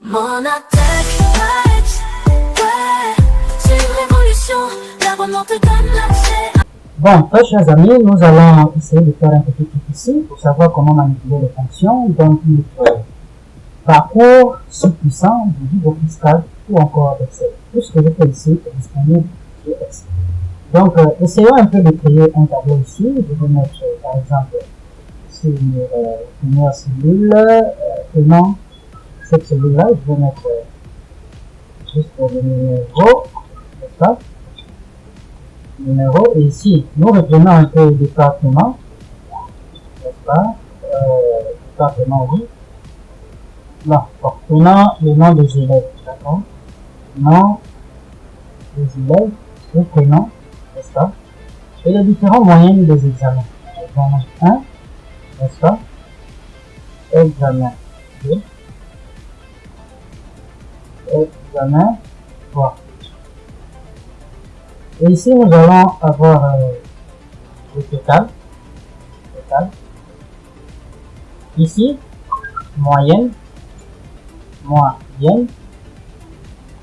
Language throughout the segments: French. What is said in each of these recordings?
Monatech, ouais, c'est une révolution, l'abonnement te donne l'accès. Bon, très chers amis, nous allons essayer de faire un petit truc ici pour savoir comment manipuler les fonctions dans notre parcours si puissant du livre fiscal ou encore d'Excel. Tout ce que je fais ici est disponible sur Excel. Donc, essayons un peu de créer un tableau ici. Je vais mettre, par exemple, sur première cellule, tenant cette cellule-là, je vais mettre juste le numéro, n'est-ce pas? Numéro, et ici, nous reprenons un peu le département, n'est-ce pas? Département, oui. Non, bon, tenant le nom des élèves, d'accord? Nom des élèves, le prénom, n'est-ce pas? Et les différentes moyennes des examens. Examen 1, n'est-ce pas? Examen 2, examen 3. Et ici, nous allons avoir le total. Ici, moyenne.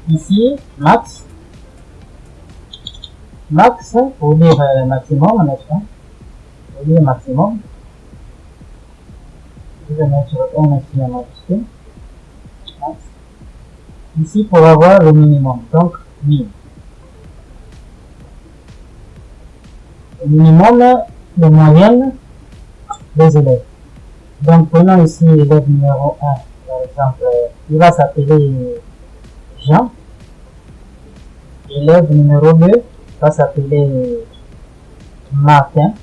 Ici, max. Max, pour dire maximum, n'est-ce pas? Pour dire maximum. Je vais mettre un ici en majuscule. Max. Ici, pour avoir le minimum, donc 1000. Le minimum, les moyennes des élèves. Donc, prenons ici l'élève numéro 1, par exemple, il va s'appeler Jean. Élève numéro 2 va s'appeler Martin.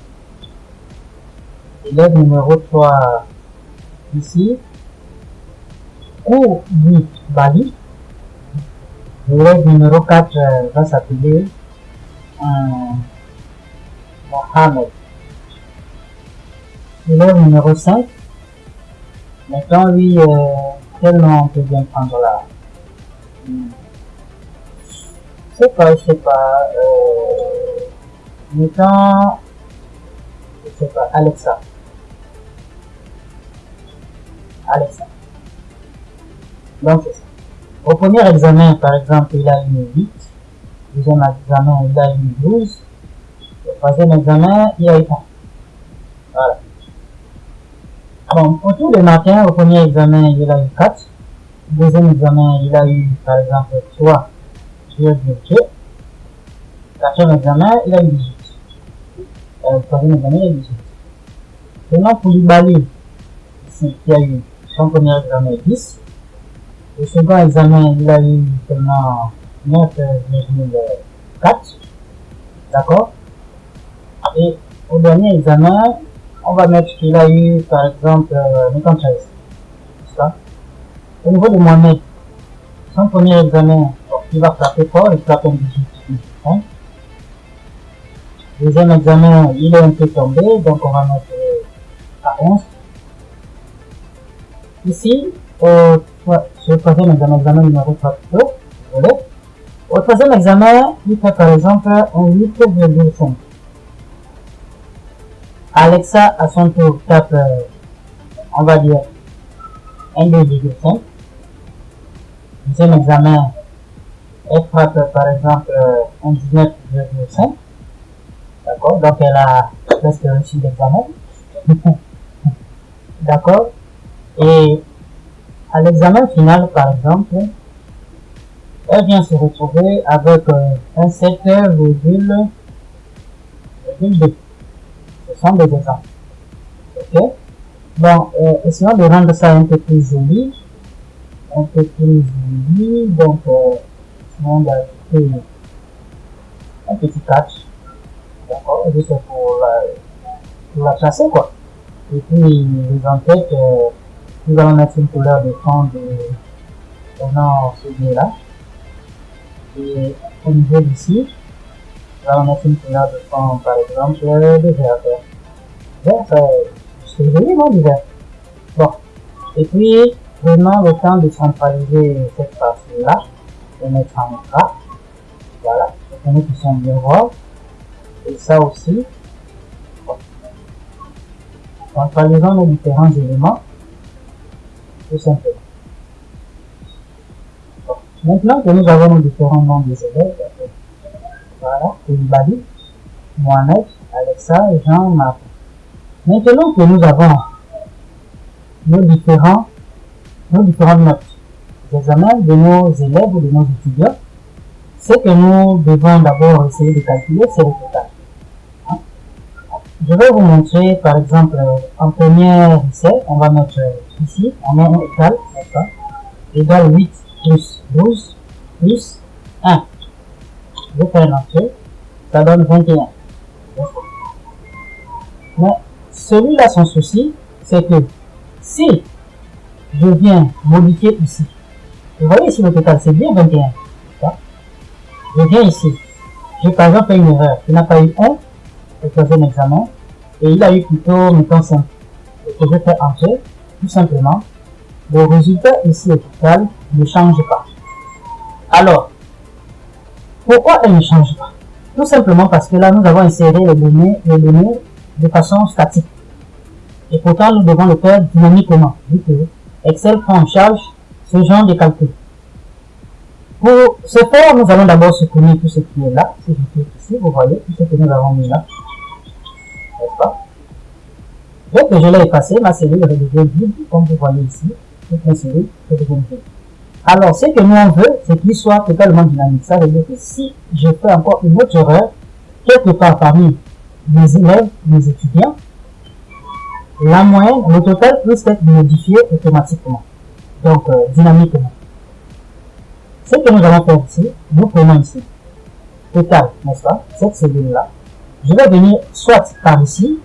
Élève numéro 3, ici, Koudi Bali. L'élève numéro 4 va s'appeler Mohamed. Élève numéro 5. Maintenant, lui, quel nom on peut bien prendre là? Je sais pas, mettons, je sais pas, Alexa. Donc, c'est ça. Au premier examen, par exemple, il a eu 8. Deuxième examen, il a eu 12. Au troisième examen, il a eu 1. Voilà. Bon, pour tous les matins, au premier examen, il a eu 4. Au deuxième examen, il a eu, par exemple, 3. Quatrième examen, il a eu 18. Le troisième examen, il a eu 18. Maintenant, pour Libali, ici, il a eu son premier examen 10. Le second examen, il a eu seulement 9,4. D'accord? Et au dernier examen, on va mettre qu'il a eu, par exemple, 13. C'est ça? Au niveau de Mohamed, son premier examen, il va frapper fort, il frappe un 18. Hein? Deuxième examen, il est un peu tombé, donc on va mettre à 11. Ici, sur le troisième examen numéro 3, au troisième examen, il fait par exemple un 8,5. Alexa, à son tour, tape, on va dire, un 2,5. Deuxième examen, elle frappe par exemple un 19,5. D'accord? Donc elle a presque réussi l'examen. D'accord? Et à l'examen final, par exemple, elle vient se retrouver avec un 7,2. Ce sont des exemples. Ok? Bon, essayons de rendre ça un peu plus joli. Donc, essayons d'ajouter un petit catch. D'accord? Juste pour la chasser, quoi. Et puis, les enquêtes, nous allons mettre une couleur de fond pendant celui-là. Et au niveau d'ici, nous allons mettre une couleur de fond, par exemple, de vert. Vert, c'est joli, non, du vert? Bon. Et puis, prenons le temps de centraliser cette partie-là, de mettre en gras. Voilà. Les données qui sont bien voir. Et ça aussi. Bon. Centralisons les différents éléments. Tout simplement. Maintenant que nous avons nos différents noms des élèves, voilà, Koulibaly, Mohamed, Alexa, Jean, Marc. Maintenant que nous avons nos différentes notes d'examen de nos élèves ou de nos étudiants, ce que nous devons d'abord essayer de calculer, c'est le total. Je vais vous montrer, par exemple, en premier essai, on va mettre ici, on met un égal, d'accord, égal 8 plus 12 plus 1. Je fais une entrée, ça donne 21. Mais celui-là, son souci, c'est que si je viens modifier ici, vous voyez ici le total, c'est bien 21. Je viens ici, j'ai par exemple fait une erreur, il n'a pas eu 1 au troisième examen, et il a eu plutôt, mettons 5. Et que je fais entrer, tout simplement, le résultat ici au total ne change pas. Alors, pourquoi elle ne change pas? Tout simplement parce que là, nous avons inséré les données de façon statique. Et pourtant, nous devons le faire dynamiquement, vu que Excel prend en charge ce genre de calcul. Pour ce faire, nous allons d'abord supprimer tout ce qui est là. Si je clique ici, vous voyez tout ce que nous avons mis là. N'est-ce pas? Dès que je l'ai effacé, ma cellule redevient vide, comme vous voyez ici. Toute ma cellule redevient vide. Alors, ce que nous on veut, c'est qu'il soit totalement dynamique. Ça veut dire que si je fais encore une autre erreur, quelque part parmi mes élèves, mes étudiants, la moyenne, le total peut être modifié automatiquement. Donc, dynamiquement. Ce que nous allons faire ici, nous prenons ici, total, n'est-ce pas, cette cellule-là. Je vais venir soit par ici,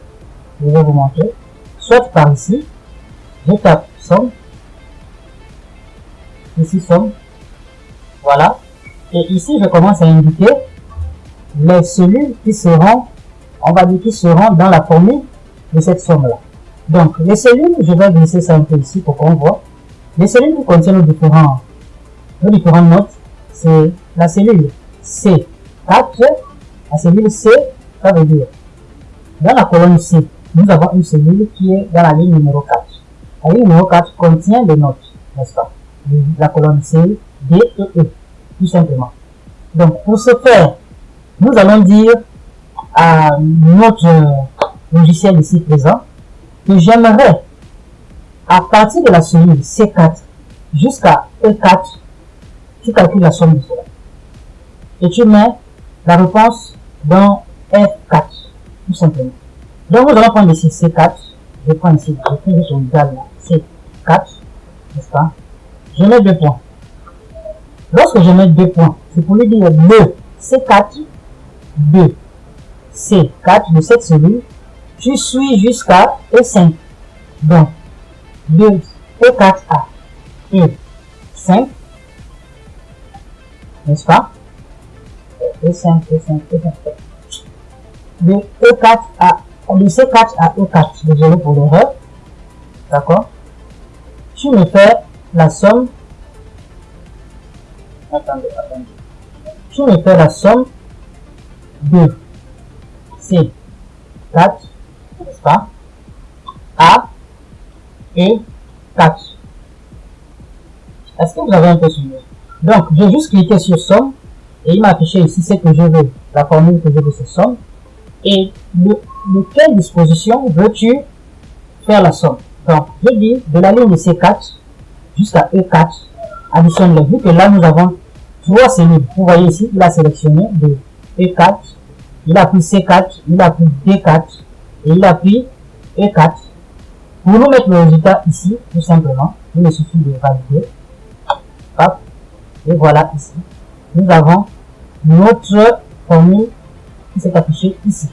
je vais vous montrer, soit par ici, je tape somme, ici somme, voilà, et ici je commence à indiquer les cellules qui seront, on va dire qui seront dans la formule de cette somme-là. Donc, les cellules, je vais glisser ça un peu ici pour qu'on voit, les cellules qui contiennent nos différentes notes, c'est la cellule C4, la cellule C, ça veut dire, dans la colonne C, nous avons une cellule qui est dans la ligne numéro 4. La ligne numéro 4 contient des notes, n'est-ce pas? La colonne C, D et E, tout simplement. Donc, pour ce faire, nous allons dire à notre logiciel ici présent que j'aimerais, à partir de la cellule C4 jusqu'à E4, tu calcules la somme de cela. Et tu mets la réponse dans F4, tout simplement. Donc, nous allons prendre ici C4. Je prends ici, je fais juste égal C4, n'est-ce pas? Je mets 2 points. Lorsque je mets 2 points, c'est pour lui dire 2 C4, 2 C4 de cette cellule, tu suis jusqu'à E5. Donc, 2 E4A E5, n'est-ce pas? E5, E5, E5. De E4 à, de C4 à E4, désolé pour l'erreur. D'accord? Tu me fais la somme. Attendez. Tu me fais la somme de C4, n'est-ce pas? A et 4. Est-ce que vous avez un peu suivi? Donc, j'ai juste cliqué sur somme et il m'a affiché ici ce que je veux, la formule que je veux, c'est somme. Et de quelle disposition veux-tu faire la somme? Donc, je dis de la ligne de C4 jusqu'à E4, additionne-les. Vu que là, nous avons 3 cellules. Vous voyez ici, il a sélectionné de E4, il a pris C4, il a pris D4 et il a pris E4. Pour nous mettre le résultat ici, tout simplement, il me suffit de valider. Hop. Et voilà ici. Nous avons notre formule qui s'est affichée ici.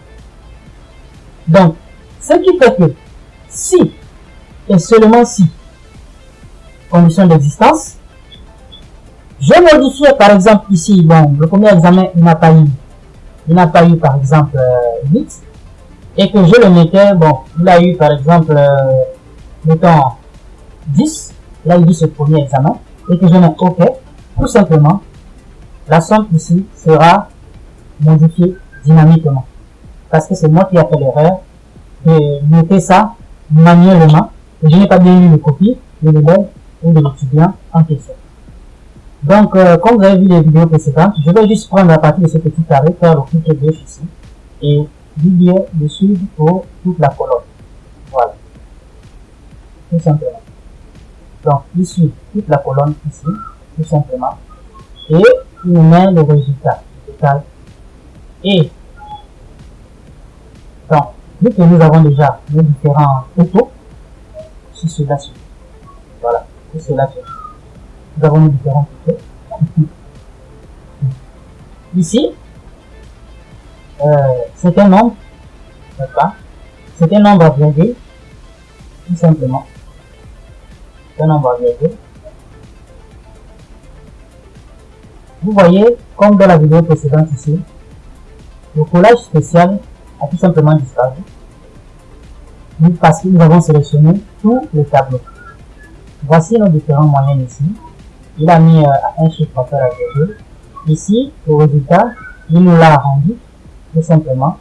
Donc, ce qui fait que si et seulement si, condition d'existence, je modifiais par exemple ici, bon, le premier examen, il n'a pas eu par exemple 8, et que je le mettais, bon, il a eu par exemple, mettons 10, là il dit ce premier examen, et que je mets OK, tout simplement, la somme ici sera modifiée dynamiquement. Parce que c'est moi qui ai fait l'erreur de noter ça manuellement, et je n'ai pas bien lu le copie de l'élève ou de l'étudiant en question. Donc, comme vous avez vu les vidéos précédentes, je vais juste prendre à partir de ce petit carré, faire le clic gauche ici, et lier le suivre pour toute la colonne. Voilà. Tout simplement. Donc, il suit toute la colonne ici, tout simplement. Et il met le résultat total. Et donc, vu que nous avons déjà les différents photos, c'est cela-ci. Voilà, c'est cela-ci. Nous avons les différents photos. Ici, c'est un nombre, n'est-ce pas? C'est un nombre à virgule, tout simplement. C'est un nombre à virgule. Vous voyez, comme dans la vidéo précédente ici, le collage spécial a tout simplement disparu. Parce que nous avons sélectionné tous les tableaux. Voici nos différents moyennes ici. Il a mis un chiffre après la virgule. Ici, le résultat, il nous l'a rendu, tout simplement.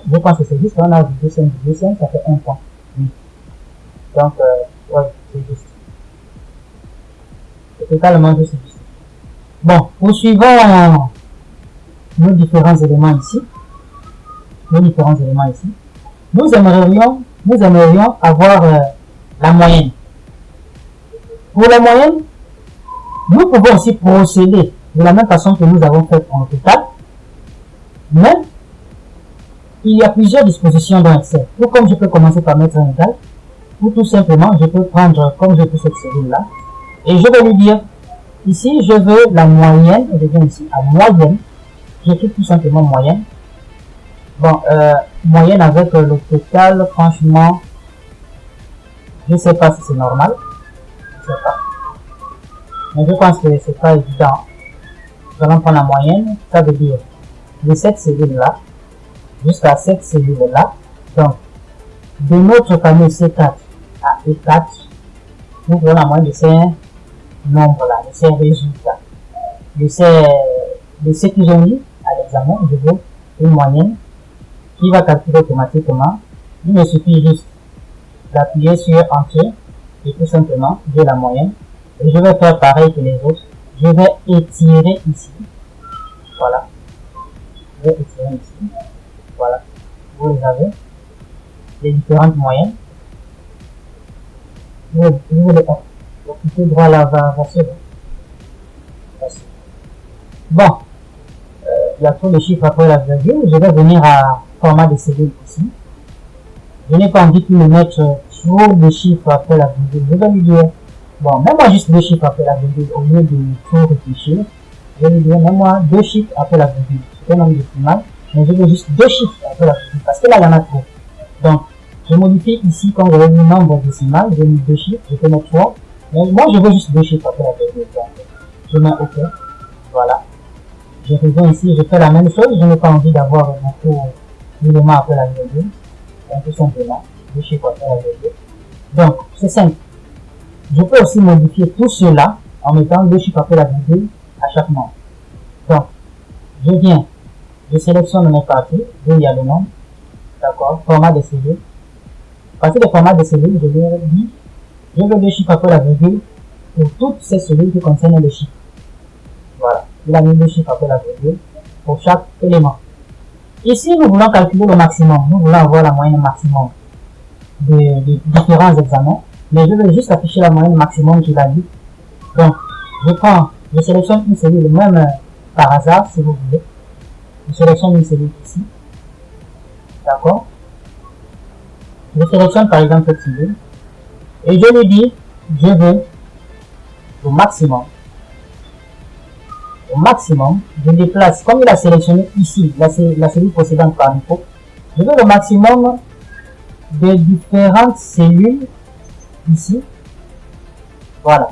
Je pense que c'est juste, on a vu 5, ça fait 1 point. Oui. Donc, ouais, c'est juste. C'est totalement juste. Bon, poursuivons nos différents éléments ici. Nous aimerions avoir la moyenne. Pour la moyenne, nous pouvons aussi procéder de la même façon que nous avons fait pour le total. Mais, il y a plusieurs dispositions dans Excel. Ou comme je peux commencer par mettre un égal, ou tout simplement, je peux prendre, comme je peux cette cellule-là, et je vais lui dire, ici, je veux la moyenne, je viens ici à moyenne, j'écris tout simplement moyenne. Bon, moyenne avec le total, franchement, je sais pas si c'est normal, je sais pas, mais je pense que c'est pas évident. Nous allons prendre la moyenne, ça veut dire de cette cellule-là jusqu'à cette cellule-là. Donc, de notre famille C4 à E4, nous prenons la moyenne de ces nombres-là, de ces résultats, de ces qu'ils ont mis à l'examen. Je veux une moyenne qui va calculer automatiquement. Il me suffit juste d'appuyer sur Entrée et tout simplement j'ai la moyenne. Et je vais faire pareil que les autres. Je vais étirer ici. Voilà. Je vais étirer ici. Voilà. Vous les avez. Les différentes moyennes. Vous les occuper droit là va se bon. Il y a trop de chiffres après la virgule. Je vais venir à format de cellule ici. Je n'ai pas envie de me mettre trop de chiffres après la virgule. Je vais lui dire, bon, mets-moi juste 2 chiffres après la virgule au lieu de trop réfléchir. Je vais lui dire, mets-moi 2 chiffres après la virgule. C'est un nombre décimal, mais je veux juste 2 chiffres après la virgule parce que là, il y en a trop. Donc, je modifie ici, quand vous avez mis nombre décimal, j'ai mis 2 chiffres, je peux mettre 3. Mais moi, je veux juste 2 chiffres après la virgule. Donc, je mets OK. Voilà. Je reviens ici, je fais la même chose. Je n'ai pas envie d'avoir beaucoup d'éléments après la virgule. Donc, tout simplement, 2 chiffres après la virgule. Donc, c'est simple. Je peux aussi modifier tout cela en mettant 2 chiffres après la virgule à chaque nombre. Donc, je viens, je sélectionne mes parties, où il y a le nombre. D'accord, format de cellules. À partir du format de cellules, je vais dire, je veux 2 chiffres après la virgule pour toutes ces cellules qui contiennent les chiffres. Voilà, il a mis 2 chiffres après la virgule pour chaque élément. Ici, nous voulons calculer le maximum. Nous voulons avoir la moyenne maximum des différents examens. Mais je vais juste afficher la moyenne maximum qu'il a dit. Donc, je sélectionne une cellule, même par hasard, si vous voulez. Je sélectionne une cellule ici. D'accord? Je sélectionne par exemple cette cellule. Et je lui dis, je veux le maximum. Au maximum, je déplace, comme il a sélectionné ici, la cellule précédente par défaut, je veux le maximum des différentes cellules ici. Voilà.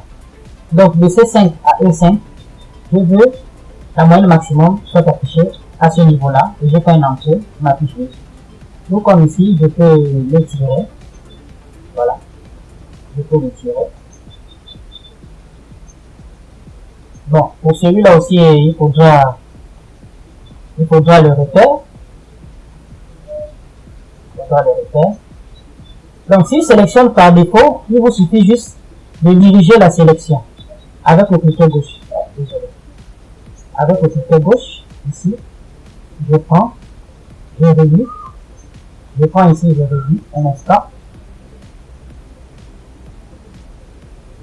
Donc de C5 à E5, je veux la moyenne maximum soit affichée à ce niveau-là. Et je fais une entrée, m'affiche ici. Donc comme ici, je peux le tirer. Voilà. Je peux le tirer. Bon, pour celui-là aussi, il faudra le refaire. Donc, s'il sélectionne par défaut, il vous suffit juste de diriger la sélection avec le cliquet gauche. désolé. Avec le ticket gauche, ici, je prends, je réduis. Je prends ici, je réduis un instant.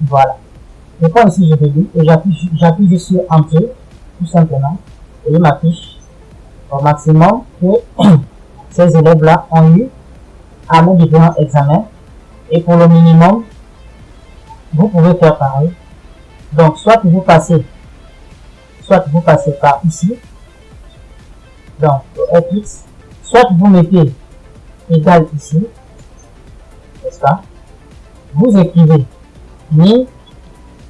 Voilà. Je prends ici, je réduis et j'appuie juste sur Entrée, tout simplement. Et il m'affiche au maximum que ces élèves-là ont eu à mes différents examens. Et pour le minimum, vous pouvez faire pareil. Donc, soit vous passez par ici, donc fx, soit vous mettez égal ici, n'est-ce pas? Vous écrivez 1000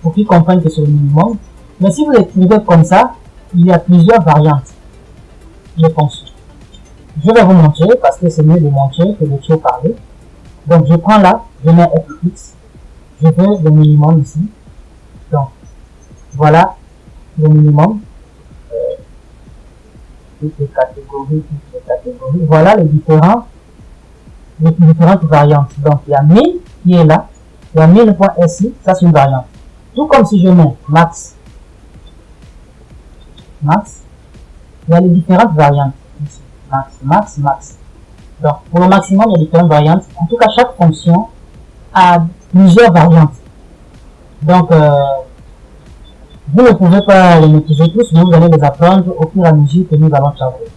pour qu'ils comprennent que c'est le minimum. Mais si vous l'écrivez comme ça, il y a plusieurs variantes de fonctions. Je vais vous montrer parce que c'est mieux de montrer que de trop parler. Donc je prends là, je mets fx, je veux le minimum ici. Donc voilà le minimum. Toutes les catégories. Voilà les différentes variantes. Donc il y a 1000 qui est là, il y a 1000.si, ça c'est une variante. Tout comme si je mets max, il y a les différentes variantes. Ici, max. Donc pour le maximum, il y a différentes variantes. En tout cas, chaque fonction a plusieurs variantes. Donc vous ne pouvez pas les maîtriser tous, mais vous allez les apprendre au fur et à mesure que nous allons travailler.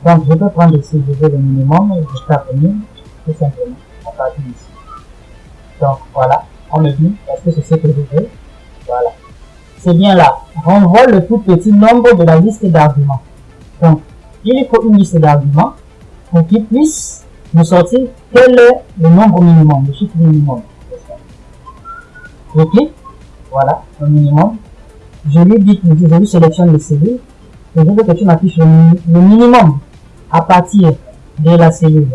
Donc je peux prendre ici, je veux le minimum, je tape 1000, tout simplement, à partir d'ici. Donc voilà, on me dit, est-ce que c'est ce que je veux? Voilà. C'est bien là. Renvoie le tout petit nombre de la liste d'arguments. Donc, il faut une liste d'arguments pour qu'il puisse nous sortir quel est le nombre minimum, le chiffre minimum. Je clique, voilà, le minimum. Je lui sélectionne les cellules et je veux que tu m'affiches le minimum à partir de la cellule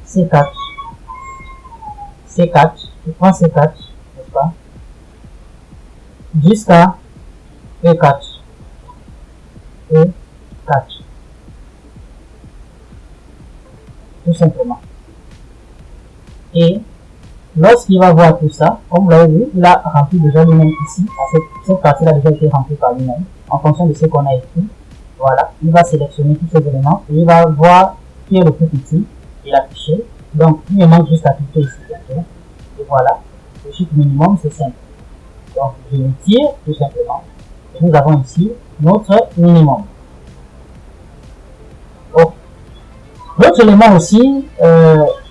C4. Je prends C4, n'est-ce pas, jusqu'à E4. Tout simplement. Et lorsqu'il va voir tout ça, comme vous l'avez vu, il a rempli déjà lui-même ici. Cette partie-là a déjà été remplie par lui-même en fonction de ce qu'on a écrit. Voilà, il va sélectionner tous ces éléments et il va voir qui est le plus petit et l'afficher. Donc, il me manque juste à cliquer ici. Et voilà, le chiffre minimum, c'est 5. Donc, je le tire tout simplement. Et nous avons ici notre minimum. Oh. L'autre élément aussi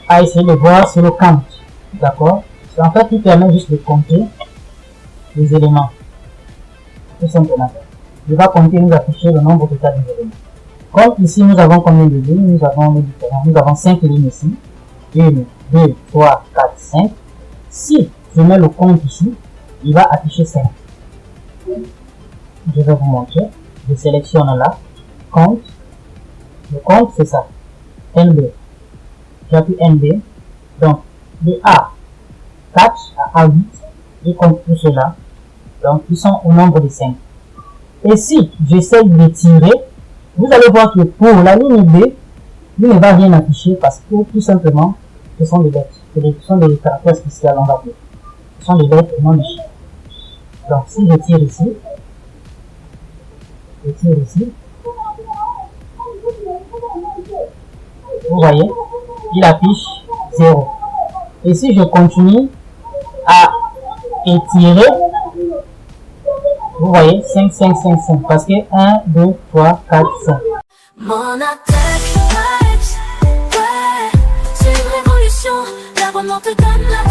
à essayer de voir, c'est le count. D'accord? En fait, il permet juste de compter les éléments. Tout simplement. Il va compter, nous afficher le nombre total des éléments. Comme ici, nous avons combien de lignes? Nous avons les différents. Nous avons 5 lignes ici. 1, 2, 3, 4, 5. Si je mets le compte ici, il va afficher 5. Je vais vous montrer. Je sélectionne là. Compte. Le compte, c'est ça. NB. J'appuie NB. Donc, de A4 à A8, je compte tout cela. Donc, ils sont au nombre de 5. Et si j'essaie de tirer, vous allez voir que pour la ligne B, il ne va rien afficher parce que tout simplement, ce sont des lettres. Ce sont des caractères spéciaux, on va dire. Ce sont des lettres et non des chiffres. Donc, si je tire ici, vous voyez, il affiche 0. Et si je continue à étirer, vous voyez, 5, 5, 5, 5. Parce que 1, 2, 3, 4, 5. Monatech Vibes, ouais, c'est une révolution. L'abonnement te donne la